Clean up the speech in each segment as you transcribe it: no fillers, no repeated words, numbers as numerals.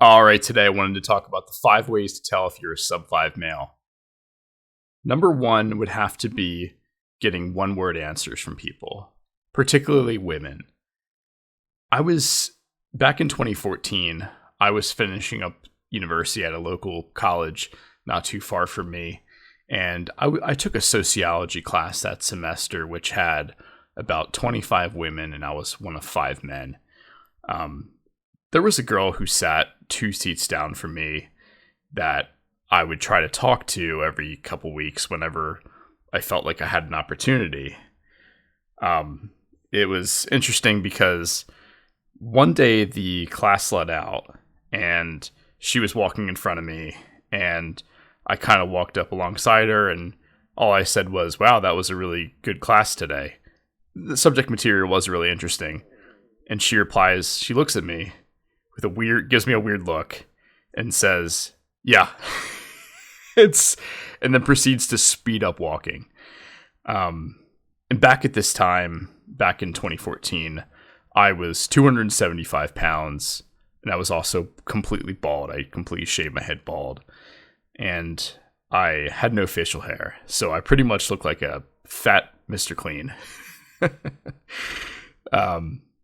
All right, today I wanted to talk about the 5 ways to tell if you're a sub 5 male. Number one would have to be getting one word answers from people, particularly women. I was back in 2014, I was finishing up university at a local college not too far from me. And I took a sociology class that semester, which had about 25 women, and I was one of 5 men. There was a girl who sat 2 seats down from me that I would try to talk to every couple weeks whenever I felt like I had an opportunity. It was interesting because one day the class let out and she was walking in front of me, and I kind of walked up alongside her, and all I said was, "Wow, that was a really good class today." The subject material was really interesting. And she replies, she looks at me gives me a weird look and says, "Yeah." And then proceeds to speed up walking. And back at this time, back in 2014, I was 275 pounds, and I was also completely bald. I completely shaved my head bald, and I had no facial hair. So I pretty much looked like a fat Mr. Clean.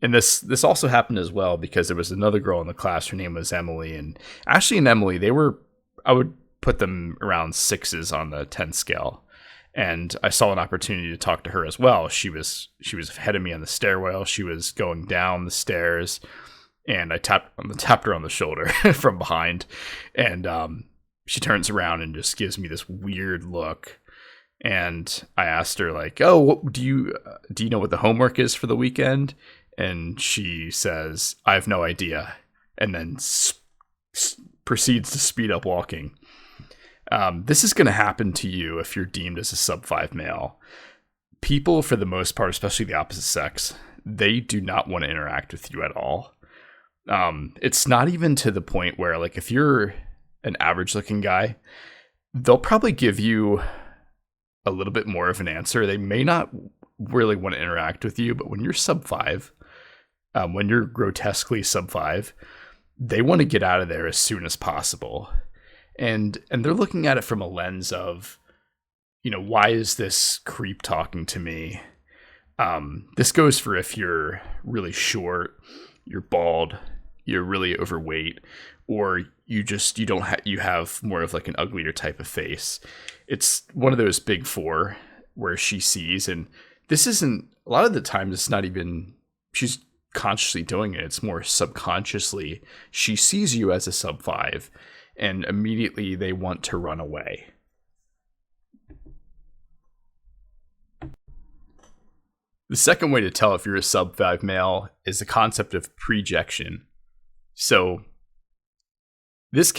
And this also happened as well because there was another girl in the class. Her name was Emily, and Ashley and Emily, I would put them around 6s on the 10 scale. And I saw an opportunity to talk to her as well. She was ahead of me on the stairwell. She was going down the stairs, and I tapped her on the shoulder from behind, and she turns around and just gives me this weird look. And I asked her, like, "Oh, do you know what the homework is for the weekend?" And she says, "I have no idea," and then proceeds to speed up walking. This is going to happen to you if you're deemed as a sub 5 male. People, for the most part, especially the opposite sex, they do not want to interact with you at all. It's not even to the point where, like, if you're an average looking guy, they'll probably give you a little bit more of an answer. They may not really want to interact with you, but when you're sub 5, when you're grotesquely sub 5, they want to get out of there as soon as possible. And they're looking at it from a lens of, why is this creep talking to me? This goes for if you're really short, you're bald, you're really overweight, or you have more of like an uglier type of face. It's one of those big four where she sees, and this isn't, a lot of the times it's not even, she's consciously doing it. It's more subconsciously. She sees you as a sub 5, and immediately they want to run away. The second way to tell if you're a sub 5 male is the concept of prejection. So this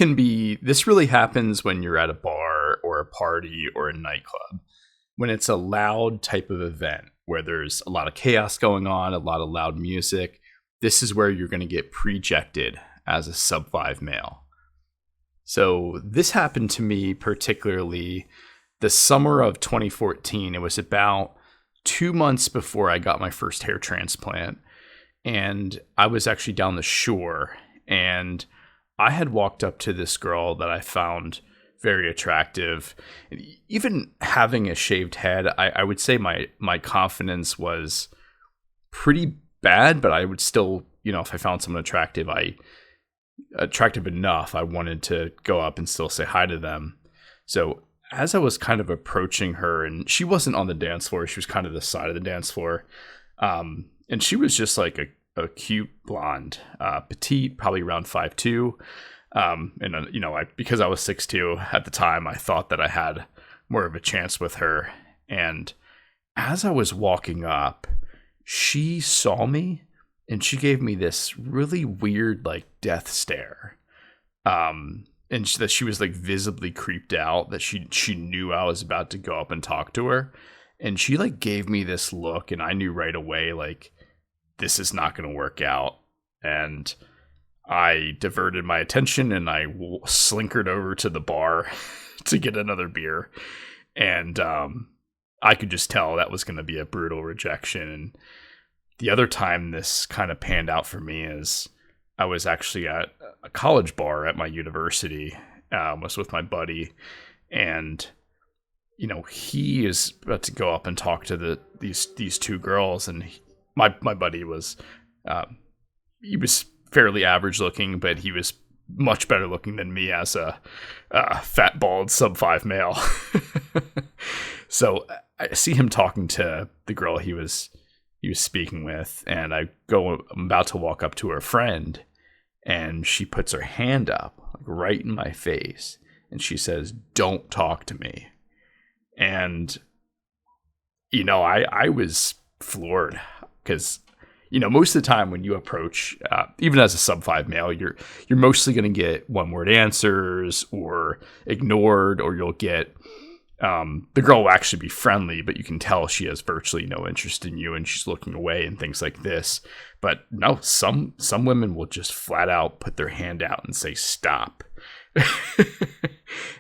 really happens when you're at a bar or a party or a nightclub, when it's a loud type of event where there's a lot of chaos going on, a lot of loud music. This is where you're going to get prejected as a sub 5 male. So this happened to me particularly the summer of 2014. It was about 2 months before I got my first hair transplant. And I was actually down the shore, and I had walked up to this girl that I found very attractive. Even having a shaved head, I would say my confidence was pretty bad, but I would still, if I found someone attractive enough, I wanted to go up and still say hi to them. So as I was kind of approaching her, and she wasn't on the dance floor, she was kind of the side of the dance floor. And she was just like a cute blonde, petite, probably around 5'2". Because I was 6'2" at the time, I thought that I had more of a chance with her. And as I was walking up, she saw me and she gave me this really weird, like, death stare. And that she was like visibly creeped out, that she knew I was about to go up and talk to her. And she like gave me this look, and I knew right away, like, this is not going to work out. And I diverted my attention and I slinkered over to the bar to get another beer. And I could just tell that was going to be a brutal rejection. And the other time this kind of panned out for me is I was actually at a college bar at my university, was with my buddy, and he is about to go up and talk to these two girls, and my buddy was he was fairly average looking, but he was much better looking than me as a fat, bald, sub-5 male. So I see him talking to the girl he was speaking with, and I'm about to walk up to her friend, and she puts her hand up like, right in my face, and she says, "Don't talk to me." And I was floored, because most of the time when you approach, even as a sub-5 male, you're mostly going to get one-word answers or ignored, or you'll get the girl will actually be friendly, but you can tell she has virtually no interest in you and she's looking away and things like this. But no, some women will just flat out put their hand out and say, "Stop."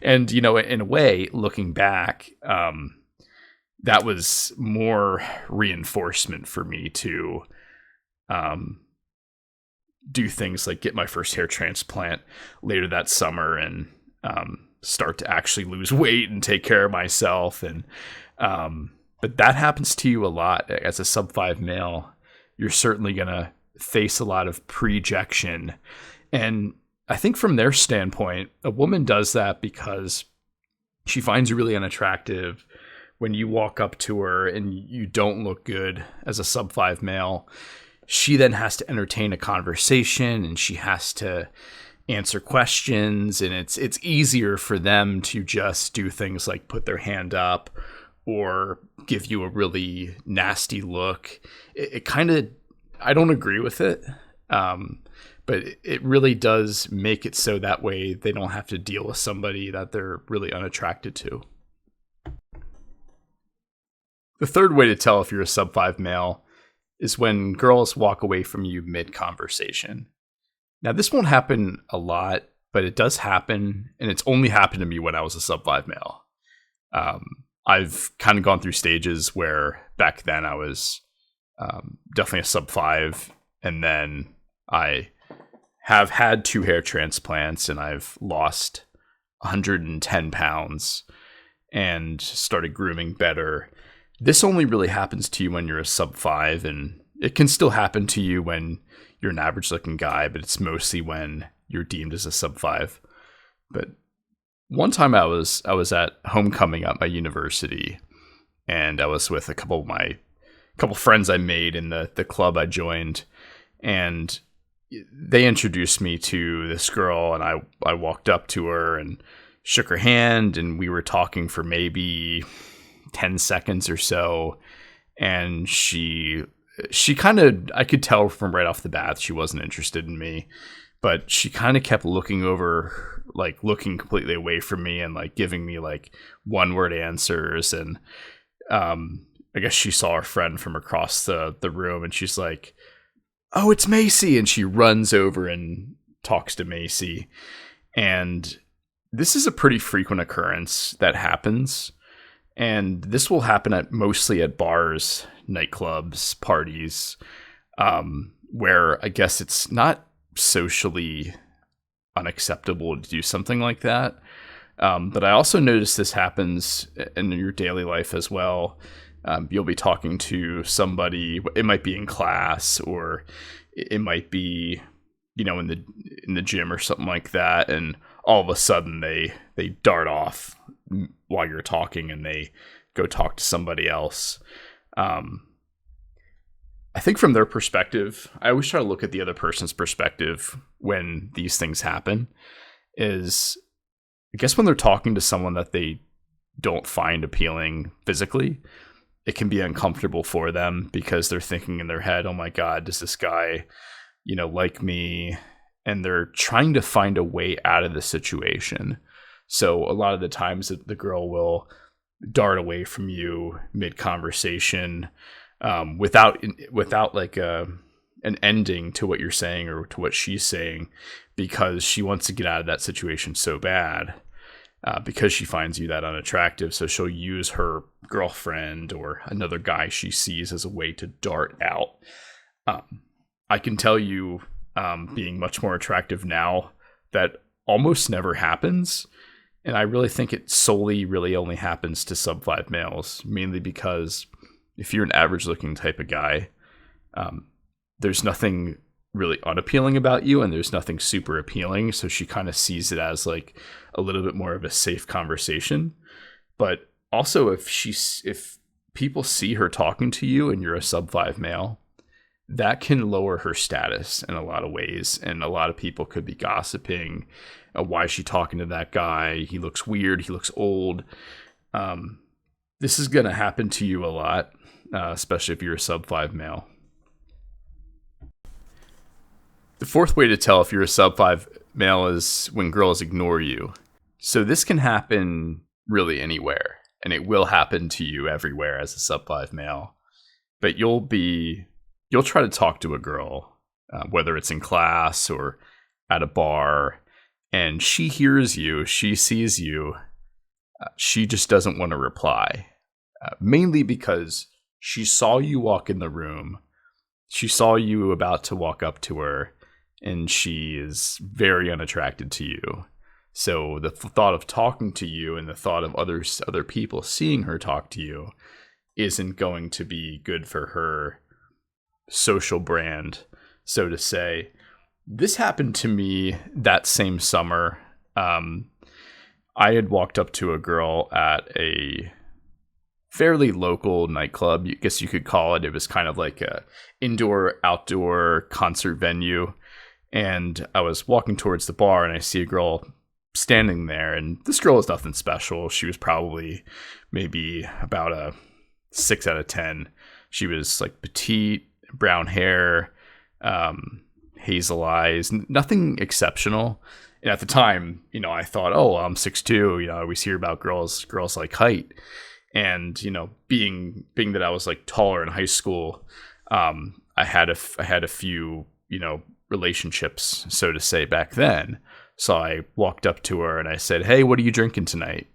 And, in a way, looking back, that was more reinforcement for me to do things like get my first hair transplant later that summer, and start to actually lose weight and take care of myself. And but that happens to you a lot as a sub-5 male. You're certainly going to face a lot of prejection. And I think from their standpoint, a woman does that because she finds you really unattractive. When you walk up to her and you don't look good as a sub-5 male, she then has to entertain a conversation, and she has to answer questions, and it's easier for them to just do things like put their hand up or give you a really nasty look. It kind of, I don't agree with it, but it really does make it so that way they don't have to deal with somebody that they're really unattracted to. The third way to tell if you're a sub-5 male is when girls walk away from you mid-conversation. Now, this won't happen a lot, but it does happen, and it's only happened to me when I was a sub-5 male. I've kind of gone through stages where back then I was definitely a sub-5, and then I have had 2 hair transplants, and I've lost 110 pounds and started grooming better. This only really happens to you when you're a sub-5, and it can still happen to you when you're an average looking guy, but it's mostly when you're deemed as a sub-5. But one time I was at homecoming at my university, and I was with a couple friends I made in the club I joined, and they introduced me to this girl, and I walked up to her and shook her hand, and we were talking for maybe 10 seconds or so, and she kind of, I could tell from right off the bat she wasn't interested in me, but she kind of kept looking over, like looking completely away from me, and like giving me like one-word answers. And I guess she saw her friend from across the room, and she's like, "Oh, it's Macy," and she runs over and talks to Macy. And this is a pretty frequent occurrence that happens. And this will happen mostly at bars, nightclubs, parties, where I guess it's not socially unacceptable to do something like that. But I also notice this happens in your daily life as well. You'll be talking to somebody, it might be in class, or it might be, in the gym or something like that, and all of a sudden they dart off while you're talking, and they go talk to somebody else. I think from their perspective, I always try to look at the other person's perspective when these things happen, is I guess when they're talking to someone that they don't find appealing physically, it can be uncomfortable for them because they're thinking in their head, "Oh my God, does this guy, like me?" And they're trying to find a way out of the situation. So a lot of the times the girl will dart away from you mid-conversation without like an ending to what you're saying or to what she's saying, because she wants to get out of that situation so bad, because she finds you that unattractive. So she'll use her girlfriend or another guy she sees as a way to dart out. I can tell you, being much more attractive now that almost never happens. And I really think it solely really only happens to sub 5 males, mainly because if you're an average looking type of guy, there's nothing really unappealing about you and there's nothing super appealing. So she kind of sees it as like a little bit more of a safe conversation. But also if people see her talking to you and you're a sub 5 male, that can lower her status in a lot of ways. And a lot of people could be gossiping. Why is she talking to that guy? He looks weird. He looks old. This is going to happen to you a lot, especially if you're a sub 5 male. The fourth way to tell if you're a sub 5 male is when girls ignore you. So this can happen really anywhere, and it will happen to you everywhere as a sub 5 male. But you'll try to talk to a girl, whether it's in class or at a bar, and she hears you, she sees you, she just doesn't want to reply. Mainly because she saw you walk in the room, she saw you about to walk up to her, and she is very unattracted to you. So the thought of talking to you and the thought of other people seeing her talk to you isn't going to be good for her social brand, so to say. This happened to me that same summer. I had walked up to a girl at a fairly local nightclub, I guess you could call it. It was kind of like a indoor-outdoor concert venue. And I was walking towards the bar and I see a girl standing there. And this girl was nothing special. She was probably maybe about a 6 out of 10. She was like petite, brown hair, hazel eyes, nothing exceptional. And at the time, I thought, oh, I'm 6'2", I always hear about girls like height. And, being that I was like taller in high school, I had a few, relationships, so to say, back then. So I walked up to her and I said, hey, what are you drinking tonight?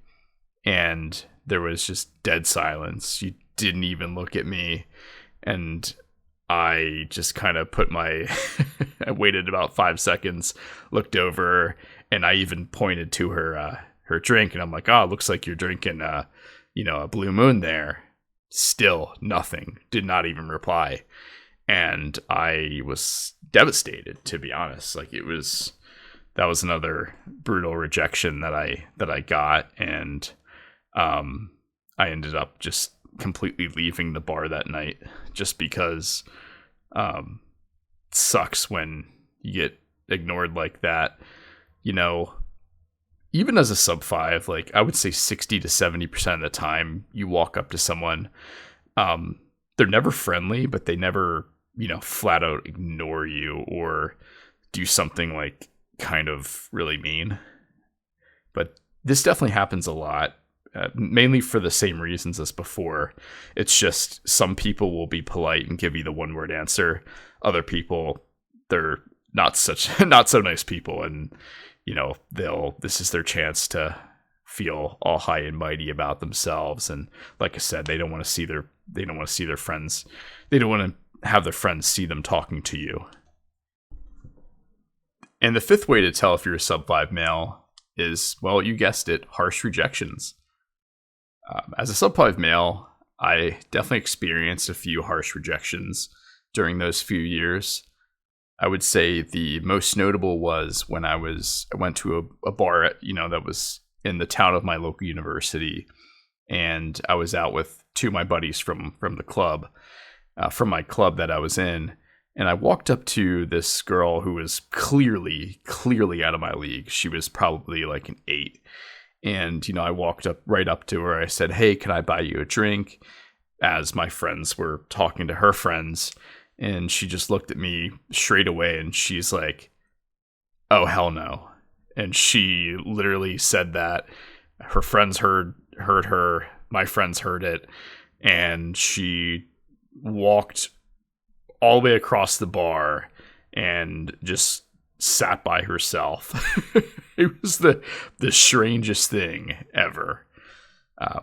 And there was just dead silence. She didn't even look at me. And I just kind of I waited about 5 seconds, looked over, and I even pointed to her drink. And I'm like, oh, it looks like you're drinking, a Blue Moon there. Still nothing. Did not even reply. And I was devastated, to be honest. Like that was another brutal rejection that I got. And I ended up just completely leaving the bar that night just because it sucks when you get ignored like that. Even as a sub 5, like I would say 60 to 70% of the time you walk up to someone, they're never friendly, but they never, flat out ignore you or do something like kind of really mean. But this definitely happens a lot. Mainly for the same reasons as before. It's just some people will be polite and give you the one-word answer. Other people, they're not so nice people, and this is their chance to feel all high and mighty about themselves. And like I said, they don't want to see their friends. They don't want to have their friends see them talking to you. And the fifth way to tell if you're a sub 5 male is, well, you guessed it, harsh rejections. As a sub 5 male, I definitely experienced a few harsh rejections during those few years. I would say the most notable was when I went to a bar, that was in the town of my local university, and I was out with two of my buddies from the club, from my club that I was in, and I walked up to this girl who was clearly out of my league. She was probably like an 8. And, I walked right up to her. I said, hey, can I buy you a drink? As my friends were talking to her friends. And she just looked at me straight away and she's like, oh, hell no. And she literally said that. Her friends heard her. My friends heard it. And she walked all the way across the bar and just sat by herself. It was the strangest thing ever.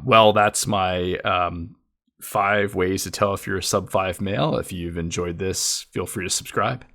Well, that's my 5 ways to tell if you're a sub 5 male. If you've enjoyed this, feel free to subscribe.